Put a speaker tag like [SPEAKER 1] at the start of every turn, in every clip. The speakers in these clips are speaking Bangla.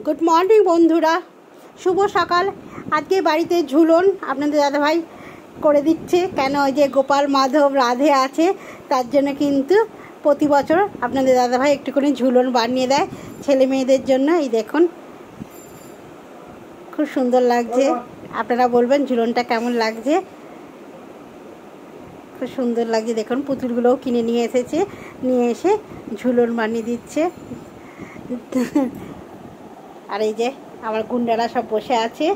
[SPEAKER 1] গুড মর্নিং বন্ধুরা, শুভ সকাল। আজকে বাড়িতে ঝুলন আপনাদের দাদাভাই করে দিচ্ছে। কেন, ওই যে গোপাল মাধব রাধে আছে, তার জন্য কিন্তু প্রতি বছর আপনাদের দাদাভাই একটুখানি ঝুলন বানিয়ে দেয় ছেলে মেয়েদের জন্য। এই দেখুন, খুব সুন্দর লাগছে। আপনারা বলবেন ঝুলনটা কেমন লাগছে। খুব সুন্দর লাগছে। দেখুন, পুতুলগুলোও কিনে নিয়ে এসেছে, নিয়ে এসে ঝুলন বানিয়ে দিচ্ছে। আর এই যে আমার গুন্ডারা সব বসে আছে,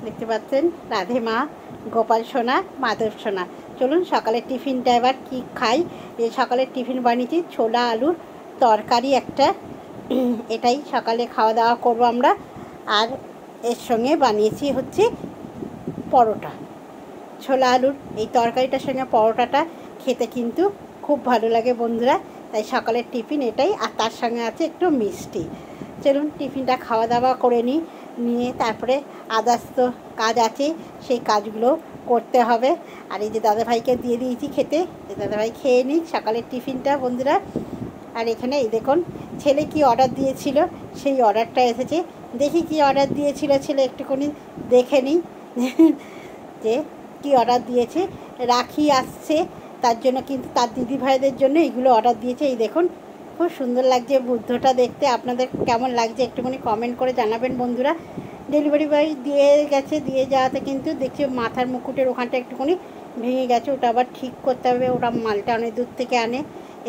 [SPEAKER 1] দেখতে পাচ্ছেন, রাধে মা, গোপাল সোনা, মাধব সোনা। চলুন সকালের টিফিনটা এবার কি খাই। এই সকালের টিফিন বানিয়েছি ছোলা আলুর তরকারি একটা, এটাই সকালে খাওয়া দাওয়া করবো আমরা। আর এর সঙ্গে বানিয়েছি হচ্ছে পরোটা। ছোলা আলুর এই তরকারিটার সঙ্গে পরোটাটা খেতে কিন্তু খুব ভালো লাগে বন্ধুরা। তাই সকালের টিফিন এটাই, আর তার সঙ্গে আছে একটু মিষ্টি। চলুন টিফিনটা খাওয়া দাওয়া করে নিয়ে তারপরে আদার্স তো কাজ আছে, সেই কাজগুলো করতে হবে। আর এই যে দাদাভাইকে দিয়ে দিয়েছি খেতে, যে দাদাভাই খেয়ে নিই সকালের টিফিনটা বন্ধুরা। আর এখানে এই দেখুন, ছেলে কি অর্ডার দিয়েছিল সেই অর্ডারটা এসেছে। দেখি কি অর্ডার দিয়েছিল ছেলে, একটুখানি দেখে নিই যে কি অর্ডার দিয়েছে। রাখি আসছে, তার জন্য কিন্তু তার দিদিভাইদের জন্য এইগুলো অর্ডার দিয়েছে। এই দেখুন, খুব সুন্দর লাগছে বুদ্ধটা দেখতে। আপনাদের কেমন লাগছে একটুখানি কমেন্ট করে জানাবেন বন্ধুরা। ডেলিভারি বয় দিয়ে গেছে, দিয়ে যাওয়াতে কিন্তু দেখছি মাথার মুকুটের ওখানটা একটুখানি ভেঙে গেছে, ওটা আবার ঠিক করতে হবে। ওটা মালটা অনেক দূর থেকে আনে,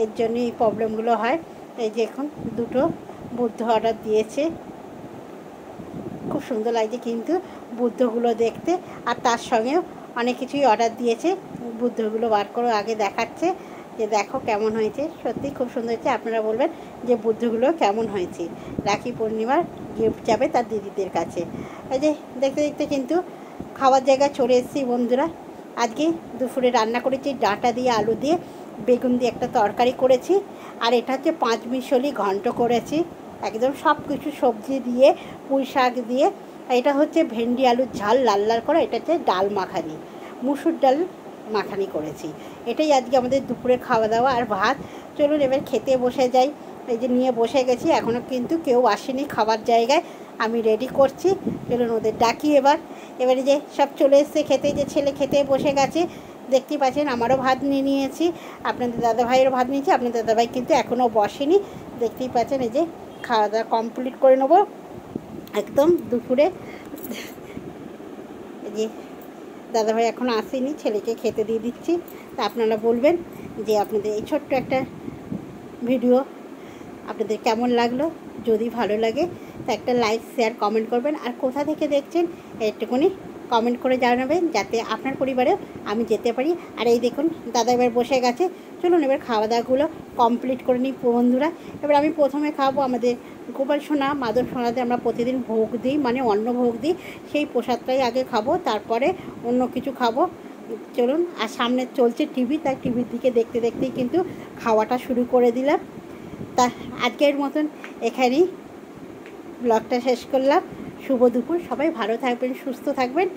[SPEAKER 1] এর জন্যই এই প্রবলেমগুলো হয়। এই যে এখন দুটো বুদ্ধ অর্ডার দিয়েছে, খুব সুন্দর লাগছে কিন্তু বুদ্ধগুলো দেখতে। আর তার সঙ্গেও অনেক কিছুই অর্ডার দিয়েছে। বুদ্ধগুলো বার করে আগে দেখাচ্ছে যে দেখো কেমন হয়েছে। সত্যি খুব সুন্দর হয়েছে। আপনারা বলবেন যে বুদ্ধগুলো কেমন হয়েছে। রাখি পূর্ণিমার গিফট যাবে তার দিদিদের কাছে। এই যে দেখতে দেখতে কিন্তু খাওয়ার জায়গায় চলে এসেছি বন্ধুরা। আজকে দুপুরে রান্না করেছি ডাঁটা দিয়ে, আলু দিয়ে, বেগুন দিয়ে একটা তরকারি করেছি। আর এটা হচ্ছে পাঁচমিশালি ঘন্ট করেছি, একদম সব কিছু সবজি দিয়ে, পুঁই শাক দিয়ে। এটা হচ্ছে ভেন্ডি আলুর ঝাল লাল লাল করে। এটা হচ্ছে ডাল মাখানি, মুসুর ডাল মাখানি করেছি। এটাই আজকে আমাদের দুপুরে খাওয়া দাওয়া আর ভাত। চলুন এবার খেতে বসে যাই। এই যে নিয়ে বসে গেছি, এখনও কিন্তু কেউ আসেনি খাবার জায়গায়, আমি রেডি করছি। চলুন ওদের ডাকি এবারে যে সব চলে এসছে খেতে। যে ছেলে খেতে বসে গেছে, দেখতেই পাচ্ছেন। আমারও ভাত নিয়ে নিয়েছি, আপনাদের দাদাভাইয়েরও ভাত নিয়েছি। আপনাদের দাদাভাই কিন্তু এখনও বসেনি, দেখতেই পাচ্ছেন। এই যে খাওয়া দাওয়া কমপ্লিট করে নেবো একদম দুপুরে। এই যে দাদাভাই এখন আসেনি, ছেলেকে খেতে দিয়ে দিচ্ছি। তা আপনারা বলবেন যে আপনাদের এই ছোট্ট একটা ভিডিও আপনাদের কেমন লাগলো। যদি ভালো লাগে তা একটা লাইক, শেয়ার, কমেন্ট করবেন। আর কোথা থেকে দেখছেন একটুখানি কমেন্ট করে জানাবেন, যাতে আপনার পরিবারেও আমি যেতে পারি। আর এই দেখুন দাদা এবার বসে গেছে। চলুন এবার খাওয়া দাওয়াগুলো কমপ্লিট করে নিই বন্ধুরা। এবার আমি প্রথমে খাবো আমাদের গোপাল সোনা, মাধব সোনাতে আমরা প্রতিদিন ভোগ দিই, মানে অন্ন ভোগ দিই। সেই প্রসাদটাই আগে খাবো, তারপরে অন্য কিছু খাবো। চলুন। আর সামনে চলছে টিভি, তাই টিভির দিকে দেখতে দেখতেই কিন্তু খাওয়াটা শুরু করে দিলাম। তা আজকের মতন এখানেই ব্লগটা শেষ করলাম। শুভ দুপুর, সবাই ভালো থাকবেন, সুস্থ থাকবেন।